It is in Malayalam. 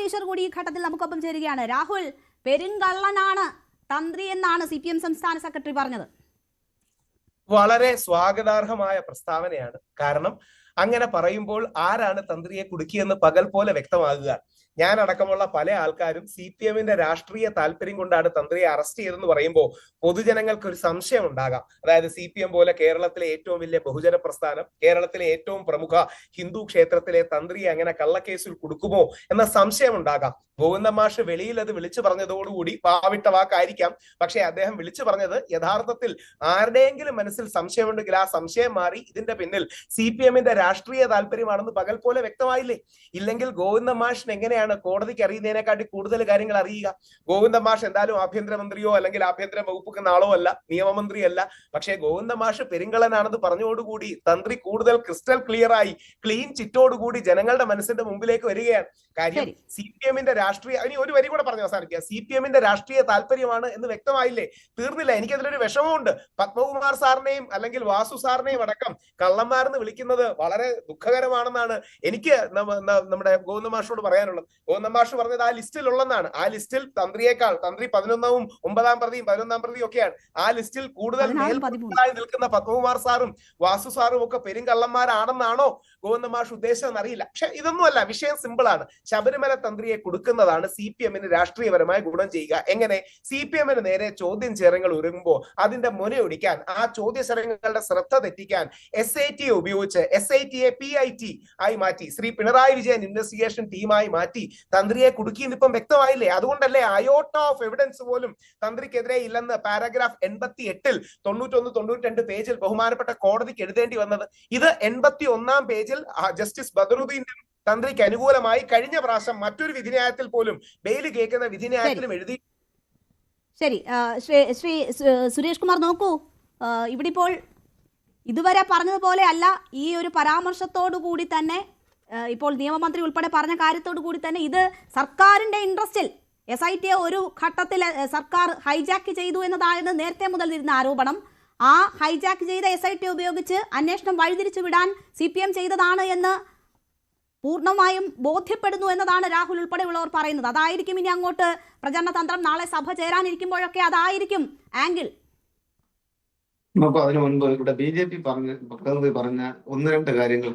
ഈശ്വർ കൂടി ഈ ഘട്ടത്തിൽ നമുക്കൊപ്പം ചേരുകയാണ്. രാഹുൽ, പെരുങ്കള്ളനാണ് തന്ത്രി എന്നാണ് CPM സംസ്ഥാന സെക്രട്ടറി പറഞ്ഞത്. വളരെ സ്വാഗതാർഹമായ പ്രസ്താവനയാണ്. കാരണം അങ്ങനെ പറയുമ്പോൾ ആരാണ് തന്ത്രിയെ കുടുക്കിയെന്ന് പകൽ പോലെ വ്യക്തമാകുക. ഞാൻ അടക്കമുള്ള പല ആൾക്കാരും CPM-ന്റെ രാഷ്ട്രീയ താല്പര്യം കൊണ്ടാണ് തന്ത്രിയെ അറസ്റ്റ് ചെയ്തതെന്ന് പറയുമ്പോൾ പൊതുജനങ്ങൾക്ക് ഒരു സംശയം ഉണ്ടാകാം. അതായത് CPM പോലെ കേരളത്തിലെ ഏറ്റവും വലിയ ബഹുജന പ്രസ്ഥാനം, കേരളത്തിലെ ഏറ്റവും പ്രമുഖ ഹിന്ദു ക്ഷേത്രത്തിലെ തന്ത്രിയെ അങ്ങനെ കള്ളക്കേസിൽ കുടുക്കുമോ എന്ന സംശയം ഉണ്ടാകാം. ഗോവിന്ദ മാഷ് വെളിയിൽ അത് വിളിച്ചു പറഞ്ഞതോടുകൂടി പാവിട്ട വാക്കായിരിക്കാം. പക്ഷെ അദ്ദേഹം വിളിച്ചു പറഞ്ഞത് യഥാർത്ഥത്തിൽ ആരുടെയെങ്കിലും മനസ്സിൽ സംശയമുണ്ടെങ്കിൽ ആ സംശയം മാറി ഇതിന്റെ പിന്നിൽ CPM-ന്റെ രാഷ്ട്രീയ താല്പര്യമാണെന്ന് പകൽ പോലെ വ്യക്തമായില്ലേ? ഇല്ലെങ്കിൽ ഗോവിന്ദ മാഷിന് എങ്ങനെയാണ് കോടതിക്ക് അറിയുന്നതിനെക്കാട്ടി കൂടുതൽ കാര്യങ്ങൾ അറിയുക? ഗോവിന്ദ മാഷ് എന്തായാലും ആഭ്യന്തരമന്ത്രിയോ അല്ലെങ്കിൽ ആഭ്യന്തര വകുപ്പ് ആളോ അല്ല, നിയമമന്ത്രിയല്ല. പക്ഷേ ഗോവിന്ദ മാഷ് പെരുങ്കളനാണെന്ന് പറഞ്ഞോടുകൂടി തന്ത്രി കൂടുതൽ ക്രിസ്റ്റൽ ക്ലിയർ ആയി, ക്ലീൻ ചിറ്റോടുകൂടി ജനങ്ങളുടെ മനസ്സിന്റെ മുമ്പിലേക്ക് വരികയാണ്. കാര്യം CPM-ന്റെ രാഷ്ട്രീയ, ഇനി ഒരു വരി കൂടെ പറഞ്ഞ് അവസാനിക്കുക, CPM-ന്റെ രാഷ്ട്രീയ താല്പര്യമാണ് എന്ന് വ്യക്തമായില്ലേ? തീർന്നില്ല. എനിക്കതിലൊരു വിഷമമുണ്ട്. പത്മകുമാർ സാറിനെയും അല്ലെങ്കിൽ വാസു സാറിനെയും അടക്കം കള്ളന്മാരെന്ന് വിളിക്കുന്നത് വളരെ ദുഃഖകരമാണെന്നാണ് എനിക്ക് നമ്മുടെ ഗോവിന്ദ മാഷോട് പറയാനുള്ളത്. ഗോവിന്ദ മാഷ് പറഞ്ഞത് ആ ലിസ്റ്റിൽ ഉള്ളതാണ്. ആ ലിസ്റ്റിൽ തന്ത്രിയേക്കാൾ, തന്ത്രി 11-ാം 9-ാം പ്രതിയും 11-ാം പ്രതിയും ഒക്കെയാണ്. ആ ലിസ്റ്റിൽ കൂടുതൽ മേൽപ്രതികളായി നിൽക്കുന്ന പത്മകുമാർ സാറും വാസു സാറും ഒക്കെ പെരുങ്കള്ളന്മാരാണെന്നാണോ ഗോവിന്ദ മാഷ് ഉദ്ദേശിച്ചതെന്ന് അറിയില്ല. പക്ഷെ ഇതൊന്നുമല്ല, വിഷയം സിമ്പിൾ ആണ്. ശബരിമല തന്ത്രിയെ കൊടുക്കുന്നതാണ് CPM-ന് രാഷ്ട്രീയപരമായി ഗുണം ചെയ്യുക. എങ്ങനെ? CPM-ന് നേരെ ചോദ്യം ചേരങ്ങൾ ഒരുങ്ങുമ്പോൾ അതിന്റെ മുനയൊടിക്കാൻ, ആ ചോദ്യശരങ്ങളുടെ ശ്രദ്ധ തെറ്റിക്കാൻ SIT ഉപയോഗിച്ച് SIT-യെ PIT ആയി മാറ്റി, ശ്രീ പിണറായി വിജയൻ ഇൻവെസ്റ്റിഗേഷൻ ടീമായി മാറ്റി തന്ത്രിയെ കുടുക്കിയെന്ന് ഇപ്പം വ്യക്തമായില്ലേ? അതുകൊണ്ടല്ലേ അയോട്ട ഓഫ് എവിഡൻസ് പോലും തന്ത്രിക്കെതിരെ ഇല്ലെന്ന് പാരഗ്രാഫ് 88-ൽ 91-92 പേജിൽ ബഹുമാനപ്പെട്ട കോടതിക്ക് എഴുതേണ്ടി വന്നത്. ഇത് 81-ാം പേജിൽ ജസ്റ്റിസ് ബദറുദ്ദീൻ തന്ത്രിക്ക് അനുകൂലമായി കഴിഞ്ഞ പ്രാവശ്യം മറ്റൊരു വിധിന്യായത്തിൽ പോലും ബെയിൽ കേൾക്കുന്ന വിധിന്യായത്തിലും എഴുതി. ശരി, ശ്രീ സുരേഷ് കുമാർ, നോക്കൂ, ഇവിടെ ഇപ്പോൾ ഇതുവരെ പറഞ്ഞതുപോലെ അല്ല. ഈ ഒരു പരാമർശത്തോടു കൂടി തന്നെ, ഇപ്പോൾ നിയമമന്ത്രി ഉൾപ്പെടെ പറഞ്ഞ കാര്യത്തോടു കൂടി തന്നെ ഇത് സർക്കാരിന്റെ ഇൻട്രസ്റ്റിൽ SIT-യെ ഒരു ഘട്ടത്തിൽ സർക്കാർ ഹൈജാക്ക് ചെയ്തു എന്നതാണ് നേരത്തെ മുതൽ ഇരുന്ന ആരോപണം. ആ ഹൈജാക്ക് ചെയ്ത SIT ഉപയോഗിച്ച് അന്വേഷണം വഴിതിരിച്ചു വിടാൻ CPM ചെയ്തതാണ് എന്ന് പൂർണ്ണമായും ബോധ്യപ്പെടുന്നു എന്നതാണ് രാഹുൽ ഉൾപ്പെടെയുള്ളവർ പറയുന്നത്. അതായിരിക്കും ഇനി അങ്ങോട്ട് പ്രചരണ തന്ത്രം. നാളെ സഭ ചേരാനിരിക്കുമ്പോഴൊക്കെ അതായിരിക്കും ആംഗിൾ. അപ്പൊ അതിനു മുൻപ് ഇവിടെ BJP പറഞ്ഞ 1-2 കാര്യങ്ങൾ